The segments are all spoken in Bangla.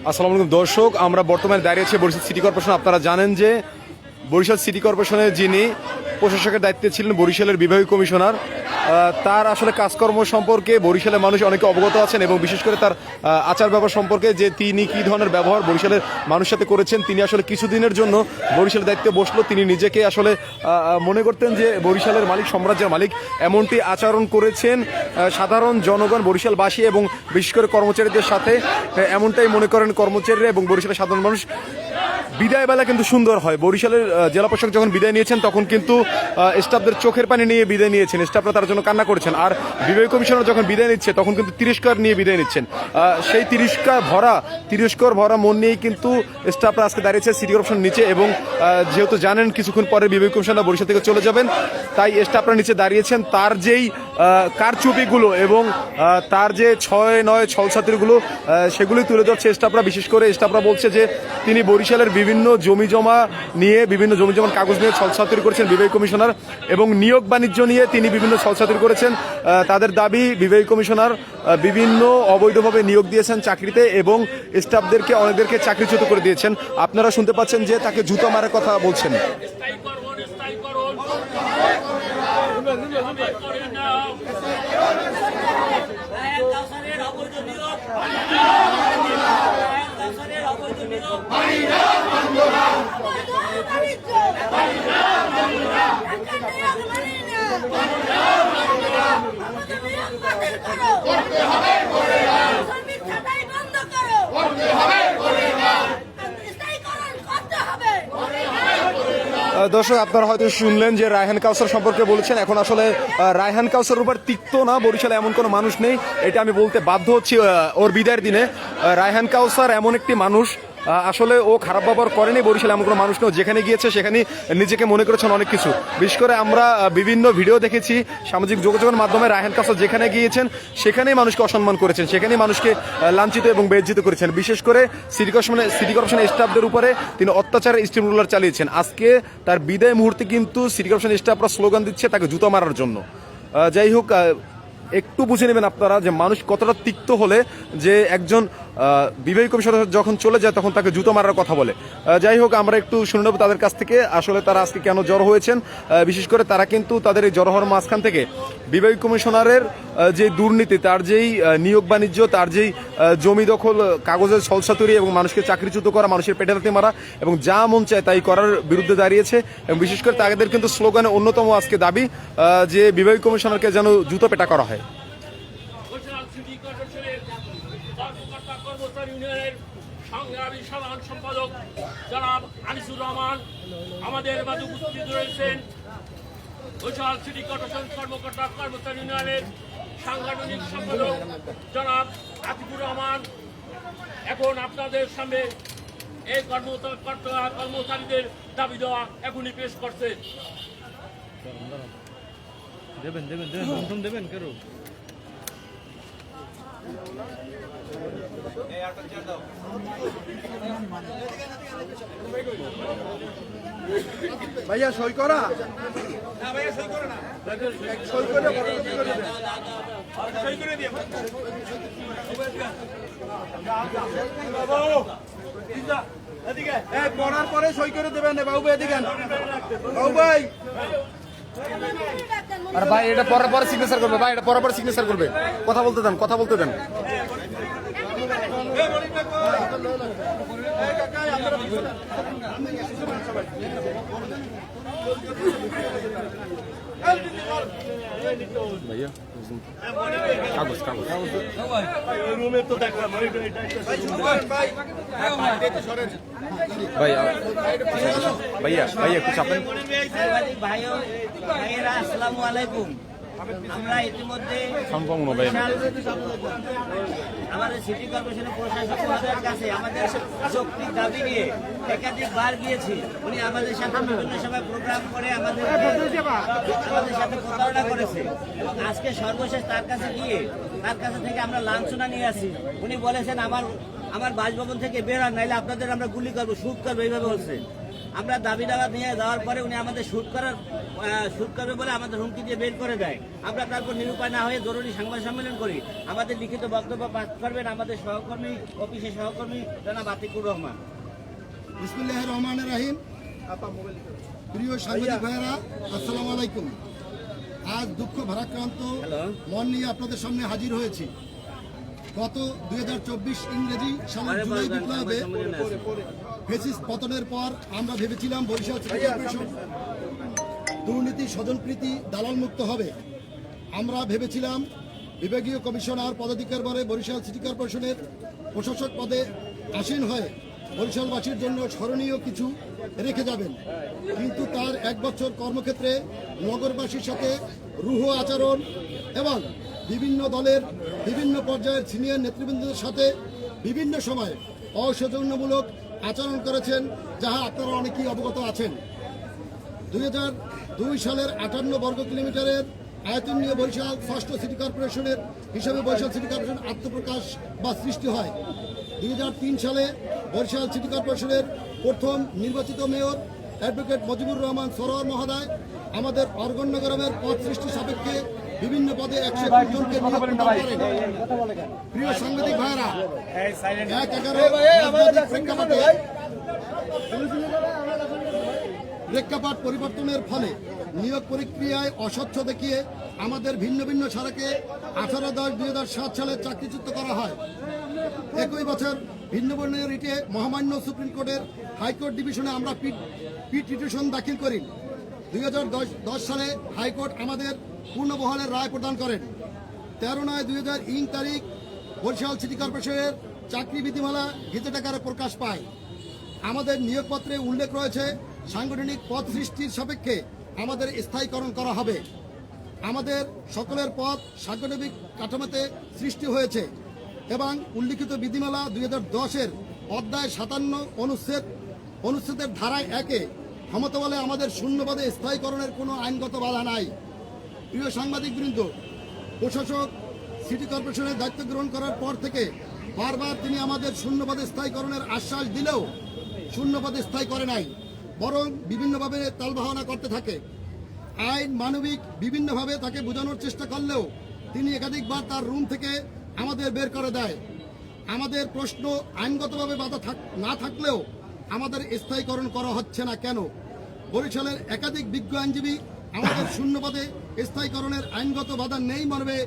আসসালামু আলাইকুম দর্শক, আমরা বর্তমানে দাঁড়িয়ে আছি বরিশাল সিটি কর্পোরেশন। আপনারা জানেন যে বরিশাল সিটি কর্পোরেশনের যিনি প্রশাসকের দায়িত্বে ছিলেন বরিশালের বিভাগীয় কমিশনার, তার আসলে কাজকর্ম সম্পর্কে বরিশালের মানুষ অনেকে অবগত আছেন এবং বিশেষ করে তার আচার ব্যবহার সম্পর্কে যে তিনি কী ধরনের ব্যবহার বরিশালের মানুষের সাথে করেছেন। তিনি আসলে কিছুদিনের জন্য বরিশালের দায়িত্বে বসলো। তিনি নিজেকে আসলে মনে করতেন যে বরিশালের মালিক, সাম্রাজ্যের মালিক, এমনটি আচরণ করেছেন সাধারণ জনগণ, বরিশালবাসী এবং বিশেষ করে কর্মচারীদের সাথে এমনটাই মনে করেন কর্মচারীরা এবং বরিশালের সাধারণ মানুষ। বিদায় বেলা কিন্তু সুন্দর হয়। বরিশালের জেলা প্রশাসক যখন বিদায় নিয়েছেন তখন কিন্তু স্টাফদের চোখের পানি নিয়ে বিদায় নিয়েছেন, স্টাফরা তার জন্য কান্না করেছেন। আর বিভাগীয় কমিশনার যখন বিদায় নিচ্ছে তখন কিন্তু তিরস্কার নিয়ে বিদায় নিচ্ছেন। সেই তিরস্কার ভরা মন নিয়েই কিন্তু স্টাফরা আজকে দাঁড়িয়েছে সিটি কর্পোরেশন নিচে। এবং যেহেতু জানেন কিছুক্ষণ পরে বিভাগীয় কমিশনার বরিশাল থেকে চলে যাবেন, তাই স্টাফরা নিচে দাঁড়িয়েছেন। তার যেই কারচুপিগুলো এবং তার যে 6-9 ছলছাত্রীগুলো সেগুলোই তুলে ধরছে স্টাফরা। বিশেষ করে স্টাফরা বলছে যে তিনি বরিশালের বিভিন্ন জমি জমা নিয়ে, বিভিন্ন জমি জমার কাগজ নিয়ে ছলছাত্রী করেছেন বিভাগীয় কমিশনার, এবং নিয়োগ বাণিজ্য নিয়ে তিনি বিভিন্ন ছলছাত্রী করেছেন। তাদের দাবি বিভাগীয় কমিশনার বিভিন্ন অবৈধভাবে নিয়োগ দিয়েছেন চাকরিতে এবং স্টাফদেরকে অনেকদেরকে চাকরিচ্যুত করে দিয়েছেন। আপনারা শুনতে পাচ্ছেন যে তাকে জুতো মারার কথা বলছেন। দর্শক, আপনারা হয়তো শুনলেন যে রায়হান কাউসার সম্পর্কে বলেছেন। এখন আসলে রায়হান কাউসার উপর তিক্ত না, বরিশালে এমন কোনো মানুষ নেই, এটা আমি বলতে বাধ্য হচ্ছি ওর বিদায়ের দিনে। রায়হান কাউসার এমন একটি মানুষ, আসলে ও খারাপ ব্যবহার করেনি। বরিশালে এমন কোনো মানুষ নেই, যেখানে গিয়েছে সেখানে নিজেকে মনে করেছেন অনেক কিছু। বিশেষ করে আমরা বিভিন্ন ভিডিও দেখেছি সামাজিক যোগাযোগের মাধ্যমে, রায়হান কাউসার যেখানে গিয়েছেন সেখানেই মানুষকে অসম্মান করেছেন, সেখানেই মানুষকে লাঞ্ছিত এবং বেজ্জিত করেছেন। বিশেষ করে সিটি কর্পোরেশনের স্টাফদের উপরে তিনি অত্যাচারের স্টিম রোলার চালিয়েছেন। আজকে তার বিদায় মুহূর্তে কিন্তু সিটি কর্পোরেশনের স্টাফরা স্লোগান দিচ্ছে তাকে জুতো মারার জন্য। যাই হোক, একটু বুঝে নেবেন আপনারা যে মানুষ কতটা তিক্ত হলে যে একজন বিভাগীয় কমিশনার যখন চলে যায় তখন তাকে জুতো মারার কথা বলে। যাই হোক, আমরা একটু শুনে নেব তাদের কাছ থেকে আসলে তারা আজকে কেন জড়ো হয়েছেন। বিশেষ করে তারা কিন্তু তাদের এই জড়ো হওয়ার মাঝখান থেকে বিভাগীয় কমিশনারের যে দুর্নীতি, তার যেই নিয়োগ বাণিজ্য, তার যেই জমি দখল, কাগজের ছলছাতুরি এবং মানুষকে চাকরিচ্যুত করা, মানুষের পেটে রাতে মারা এবং যা মন চায় তাই করার বিরুদ্ধে দাঁড়িয়েছে। এবং বিশেষ করে তাদের কিন্তু স্লোগানে অন্যতম আজকে দাবি যে বিভাগীয় কমিশনারকে যেন জুতো পেটা করা হয়। ইউনিয়নের সংগ্রামী সাধারণ সম্পাদক জনাব আনিসুর রহমান আমাদের মাঝে উপস্থিত রয়েছেন। বরিশাল সিটি কর্পোরেশন কর্মকর্তা কর্মচারী ইউনিয়নের সাংগঠনিক সম্পাদক জনাব আতিকুর রহমান এখন আপনাদের সামনে এই কর্মচারীদের দাবি দেওয়া এখনই পেশ করছে। দেবেন কেন ভাইয়া সই করা, সই করে পড়ার পরে সই করে দেবেন। বাবু ভাই এদিকে, বাবু ভাই। আর ভাই এটা পরের পরে সিগনেচার করবে, ভাই এটা পরের পরে সিগনেচার করবে। কথা বলতে দেন, কথা বলতে দেন। ভাইয়া কাগজ কাগজ ভাইয়া ভাইয়া ভাইয়া একটু চাপেন। ভাইয়েরা আসসালামু আলাইকুম। আমরা ইতিমধ্যে আমাদের সিটি কর্পোরেশনের প্রশাসক মহোদয়ের কাছে আমাদের যৌক্তিক দাবি নিয়ে একাধিকবার গিয়েছি। উনি আমাদের সাথে বিভিন্ন সময় প্রোগ্রাম করে আমাদের সাথে প্রতারণা করেছে এবং আজকে সর্বশেষ তার কাছে গিয়ে তার কাছে থেকে আমরা লাঞ্ছনা নিয়ে আসি। উনি বলেছেন আমার বাসভবন থেকে বের হন, নাইলে আপনাদের আমরা গুলি করবো, শুট করবো, এইভাবে বলছে। আমরা দাবি দাওয়া নিয়ে যাওয়ার পরে উনি আমাদের শুট করবে বলে আমাদের হুমকি দিয়ে বের করে দেয়। আমরা তারপর নিরুপায় না হয়ে জরুরি সংবাদ সম্মেলন করি। আমাদের লিখিত বক্তব্য পাঠ করবেন আমাদের সহকর্মী, অফিসের সহকর্মী জনাব আতিকুর রহমান। বিসমিল্লাহির রহমানির রহিম। প্রিয় সাংবাদিক ভাইয়েরা, আসসালামু আলাইকুম। আজ দুঃখ ভারাক্রান্ত মন নিয়ে আপনাদের সামনে হাজির হয়েছি। গত 2024 ইংরেজি সালের জুলাই বিপ্লবে ফ্যাসিস্ট পতনের পর আমরা ভেবেছিলাম বরিশাল সিটি কর্পোরেশন দুর্নীতি, স্বজনপ্রীতি, দালাল মুক্ত হবে। আমরা ভেবেছিলাম বিভাগীয় কমিশনার পদাধিকার বলে বরিশাল সিটি কর্পোরেশনের প্রশাসক পদে আসীন হয়ে বরিশালবাসীর জন্য স্মরণীয় কিছু রেখে যাবেন। কিন্তু তার 1 বছর কর্মক্ষেত্রে নগরবাসীর সাথে রূঢ় আচরণ এবং বিভিন্ন দলের বিভিন্ন পর্যায়ের সিনিয়র নেতৃবৃন্দদের সাথে বিভিন্ন সময় অসৌজন্যমূলক আচরণ করেছেন, যাহা আপনারা অনেকেই অবগত আছেন। 2002 সালের 58 বর্গ কিলোমিটারের আয়তন নিয়ে বরিশাল ষষ্ঠ সিটি কর্পোরেশনের হিসেবে বরিশাল সিটি কর্পোরেশন আত্মপ্রকাশ বা সৃষ্টি হয়। 2003 সালে বরিশাল সিটি কর্পোরেশনের প্রথম নির্বাচিত মেয়র অ্যাডভোকেট মজিবুর রহমান সরোয়ার মহোদয় আমাদের অর্গন্নগরমের পদ সৃষ্টি সাপেক্ষে বিভিন্ন পদে 121 জনকে নিয়োগ প্রদান করেন। প্রিয় সাংবাদিক ভাইয়েরা, 1/11 প্রেক্ষাপট পরিবর্তনের ফলে নিয়োগ প্রক্রিয়ায় অস্বচ্ছ দেখিয়ে আমাদের ভিন্ন ভিন্ন সারাকে 18/10/2007 সালে চাকরিচ্যুত করা হয়। একই বছর ভিন্ন ভিন্ন রিটে মহামান্য সুপ্রিম কোর্টের হাইকোর্ট ডিভিশনে আমরা পিটিশন দাখিল করি। 2010 সালে হাইকোর্ট আমাদের পূর্ণবহালের রায় প্রদান করেন। 13/9/2000 তারিখ বরিশাল সিটি কর্পোরেশনের চাকরি বিধিমালা গেজেট আকারে প্রকাশ পায়। আমাদের নিয়োগপত্রে উল্লেখ রয়েছে সাংগঠনিক পদ সৃষ্টির সাপেক্ষে আমাদের স্থায়ীকরণ করা হবে। আমাদের সকলের পদ সাংগঠনিক কাঠামোতে সৃষ্টি হয়েছে এবং উল্লিখিত বিধিমালা 2010-এর অধ্যায় 57 অনুচ্ছেদের ধারায় 1-এ ক্ষমতা বলে আমাদের শূন্যপদে স্থায়ীকরণের কোনো আইনগত বাধা নাই। প্রিয় সাংবাদিকবৃন্দ, প্রশাসক সিটি কর্পোরেশনের দায়িত্ব গ্রহণ করার পর থেকে বারবার তিনি আমাদের শূন্যপদে স্থায়ীকরণের আশ্বাস দিলেও শূন্যপদে স্থায়ী করে নাই, বরং বিভিন্নভাবে তালবাহানা করতে থাকে। আইন মানবিক বিভিন্নভাবে তাকে বোঝানোর চেষ্টা করলেও তিনি একাধিকবার তার রুম থেকে আমাদের বের করে দেয়। আমাদের প্রশ্ন, আইনগতভাবে বাধা না থাকলেও আমাদের স্থায়ীকরণ করা হচ্ছে না কেন? বরিশালের একাধিক বিজ্ঞ আইনজীবী আমাদের শূন্যপদে স্থায়ীকরণের আইনগত বাধা নেই মর্মে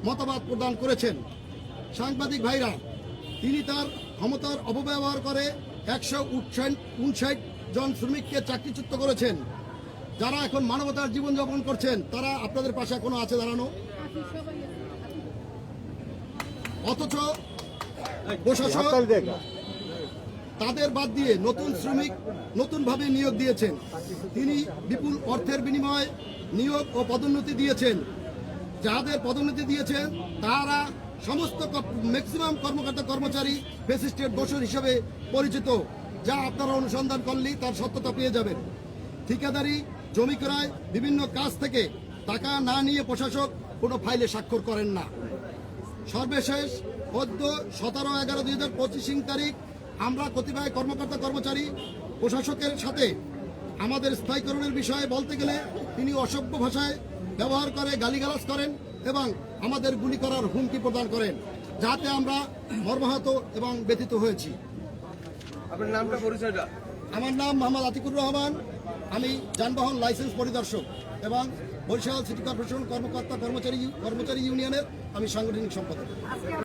মতবাদ প্রদান করেছেন। সাংবাদিক ভাইরা, তিনি তার ক্ষমতার অপব্যবহার করে 159 জন শ্রমিককে চাকরিচ্যুত করেছেন। যারা এখন মানবতার জীবনযাপন করছেন তারা আপনাদের পাশে এখনো আছে দাঁড়ানো, অথচ প্রশাসক তাদের বাদ দিয়ে নতুন শ্রমিক নতুনভাবে নিয়োগ দিয়েছেন। তিনি বিপুল অর্থের বিনিময়ে নিয়োগ ও পদোন্নতি দিয়েছেন। যাদের পদোন্নতি দিয়েছেন তারা সমস্ত ম্যাক্সিমাম কর্মকর্তা কর্মচারী ফ্যাসিস্টের দোষর হিসেবে পরিচিত, যা আপনারা অনুসন্ধান করলেই তার সত্যতা পেয়ে যাবেন। ঠিকাদারি, জমি ক্রয়, বিভিন্ন কাজ থেকে টাকা না নিয়ে প্রশাসক কোনো ফাইলে স্বাক্ষর করেন না। সর্বশেষ 17/11/2025 তারিখ আমরা কতিপয় কর্মকর্তা কর্মচারী প্রশাসকের সাথে আমাদের স্থায়ীকরণের বিষয়ে বলতে গেলে তিনি অসভ্য ভাষায় ব্যবহার করে গালিগালাজ করেন এবং আমাদের গুলি করার হুমকি প্রদান করেন, যাতে আমরা মর্মাহত এবং ব্যথিত হয়েছি। আপনার নামটা, পরিচয়টা? আমার নাম মোহাম্মদ আতিকুর রহমান। আমি যানবাহন লাইসেন্স পরিদর্শক এবং বরিশাল সিটি কর্পোরেশন কর্মকর্তা কর্মচারী ইউনিয়নের আমি সাংগঠনিক সম্পাদক।